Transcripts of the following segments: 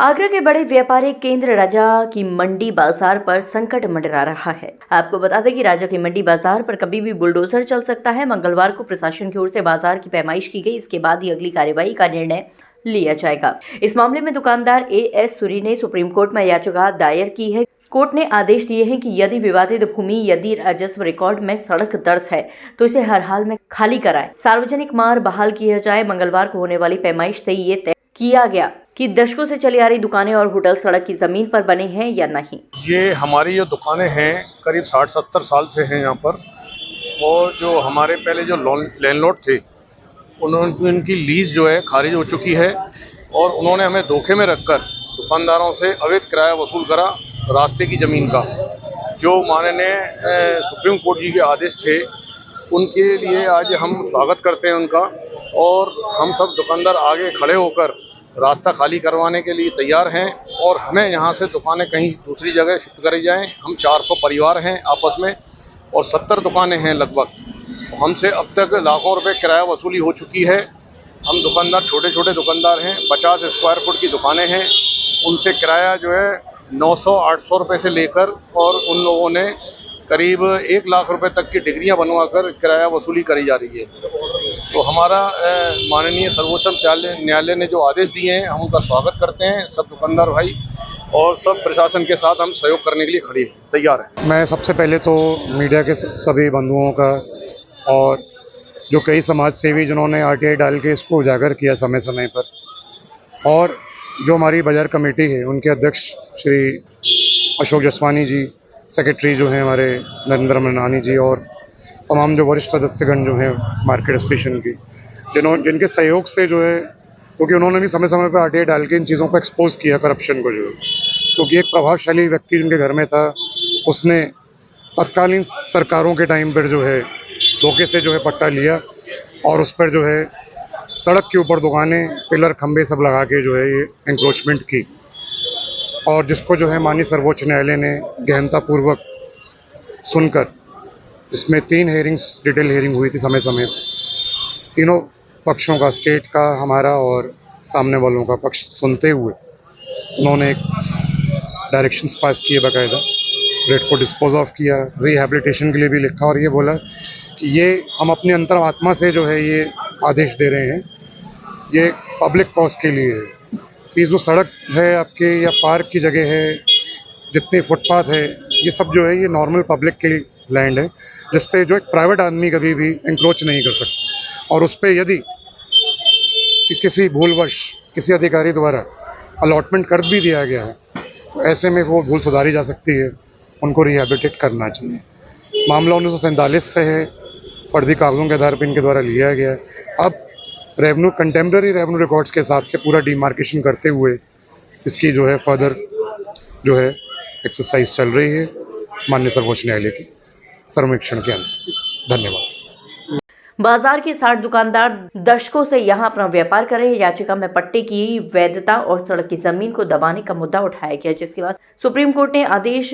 आगरा के बड़े व्यापारिक केंद्र राजा की मंडी बाजार पर संकट मंडरा रहा है। आपको बता दें कि राजा की मंडी बाजार पर कभी भी बुलडोजर चल सकता है। मंगलवार को प्रशासन की ओर से बाजार की पैमाइश की गई, इसके बाद ही अगली कार्यवाही का निर्णय लिया जाएगा। इस मामले में दुकानदार एएस सूरी ने सुप्रीम कोर्ट में याचिका दायर की है। कोर्ट ने आदेश दिए हैं कि यदि विवादित भूमि यदि राजस्व रिकॉर्ड में सड़क दर्ज है तो इसे हर हाल में खाली कराएं, सार्वजनिक मार्ग बहाल किया जाए। मंगलवार को होने वाली पैमाइश से ये तय किया गया कि दशकों से चली आ रही दुकानें और होटल सड़क की जमीन पर बने हैं या नहीं। ये हमारी जो दुकानें हैं करीब 60-70 साल से हैं यहाँ पर, और जो हमारे पहले जो लैंडलॉर्ड थे उनकी लीज जो है खारिज हो चुकी है, और उन्होंने हमें धोखे में रखकर दुकानदारों से अवैध किराया वसूल करा रास्ते की ज़मीन का। जो माननीय सुप्रीम कोर्ट जी के आदेश थे उनके लिए आज हम स्वागत करते हैं उनका, और हम सब दुकानदार आगे खड़े होकर रास्ता खाली करवाने के लिए तैयार हैं, और हमें यहाँ से दुकानें कहीं दूसरी जगह शिफ्ट करी जाएं। हम 400 परिवार हैं आपस में, और 70 दुकानें हैं लगभग। हमसे अब तक लाखों रुपए किराया वसूली हो चुकी है। हम दुकानदार छोटे छोटे दुकानदार हैं, 50 स्क्वायर फुट की दुकानें हैं, उनसे किराया जो है 900-800 रुपये से लेकर, और उन लोगों ने करीब 1 लाख रुपए तक की डिग्रियां बनवाकर किराया वसूली करी जा रही है। तो हमारा माननीय सर्वोच्च न्यायालय ने जो आदेश दिए हैं हम उनका स्वागत करते हैं। सब दुकानदार भाई और सब प्रशासन के साथ हम सहयोग करने के लिए खड़े तैयार हैं। मैं सबसे पहले तो मीडिया के सभी बंधुओं का, और जो कई समाज सेवी जिन्होंने आरटीआई डाल के इसको उजागर किया समय समय पर, और जो हमारी बाजार कमेटी है उनके अध्यक्ष श्री अशोक जसवानी जी, सेक्रेटरी जो हैं हमारे नरेंद्र मनानी जी, और तमाम जो वरिष्ठ सदस्यगण जो हैं मार्केट एसोसिएशन की, जिनके सहयोग से जो है, क्योंकि उन्होंने भी समय समय पर आरटीआई डाल के इन चीज़ों को एक्सपोज किया, करप्शन को जो है, क्योंकि एक प्रभावशाली व्यक्ति जिनके घर में था उसने तत्कालीन सरकारों के टाइम पर जो है धोखे से जो है पट्टा लिया, और उस पर जो है सड़क के ऊपर दुकानें, पिलर, खंबे सब लगा के जो है ये एंक्रोचमेंट की, और जिसको जो है माननीय सर्वोच्च न्यायालय ने गहनतापूर्वक सुनकर, इसमें 3 हेयरिंग्स, डिटेल हेयरिंग हुई थी समय समय, तीनों पक्षों का, स्टेट का, हमारा और सामने वालों का पक्ष सुनते हुए उन्होंने एक डायरेक्शंस पास किए, बाकायदा रेट को डिस्पोज ऑफ किया, रिहैबिलिटेशन के लिए भी लिखा, और ये बोला कि ये हम अपनी अंतरात्मा से जो है ये आदेश दे रहे हैं, ये पब्लिक कॉज के लिए है कि जो सड़क है आपके या पार्क की जगह है, जितने फुटपाथ है, ये सब जो है ये नॉर्मल पब्लिक के लैंड है, जिस पे जो एक प्राइवेट आदमी कभी भी इंक्रोच नहीं कर सकता, और उस पे यदि कि किसी भूलवश किसी अधिकारी द्वारा अलॉटमेंट कर भी दिया गया है तो ऐसे में वो भूल सुधारी जा सकती है, उनको रिहैबिलिटेट करना चाहिए। मामला 1947 से है, फर्जी कागजों के आधार पर इनके द्वारा लिया गया है। अब कंटेम्प्रेरी रेवेन्यू रिकॉर्ड्स के हिसाब से पूरा डिमार्केशन करते हुए इसकी जो है फर्दर जो है एक्सरसाइज चल रही है माननीय सर्वोच्च न्यायालय की सर्वेक्षण के अंदर। धन्यवाद। बाजार के 60 दुकानदार दशकों से यहां अपना व्यापार कर रहे हैं। याचिका में पट्टे की वैधता और सड़क की जमीन को दबाने का मुद्दा उठाया गया, जिसके बाद सुप्रीम कोर्ट ने आदेश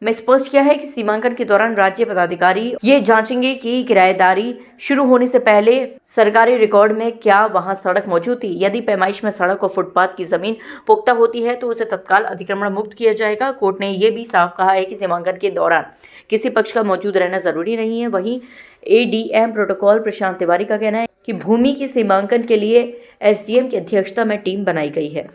में स्पष्ट किया है कि सीमांकन के दौरान राज्य पदाधिकारी ये जांचेंगे कि किराएदारी शुरू होने से पहले सरकारी रिकॉर्ड में क्या वहां सड़क मौजूद थी। यदि पैमाइश में सड़क और फुटपाथ की जमीन पुख्ता होती है तो उसे तत्काल अतिक्रमण मुक्त किया जाएगा। कोर्ट ने यह भी साफ कहा है कि सीमांकन के दौरान किसी पक्ष का मौजूद रहना जरूरी नहीं है। वहीं एडीएम प्रोटोकॉल प्रशांत तिवारी का कहना है कि भूमि की सीमांकन के लिए एसडीएम की अध्यक्षता में टीम बनाई गई है।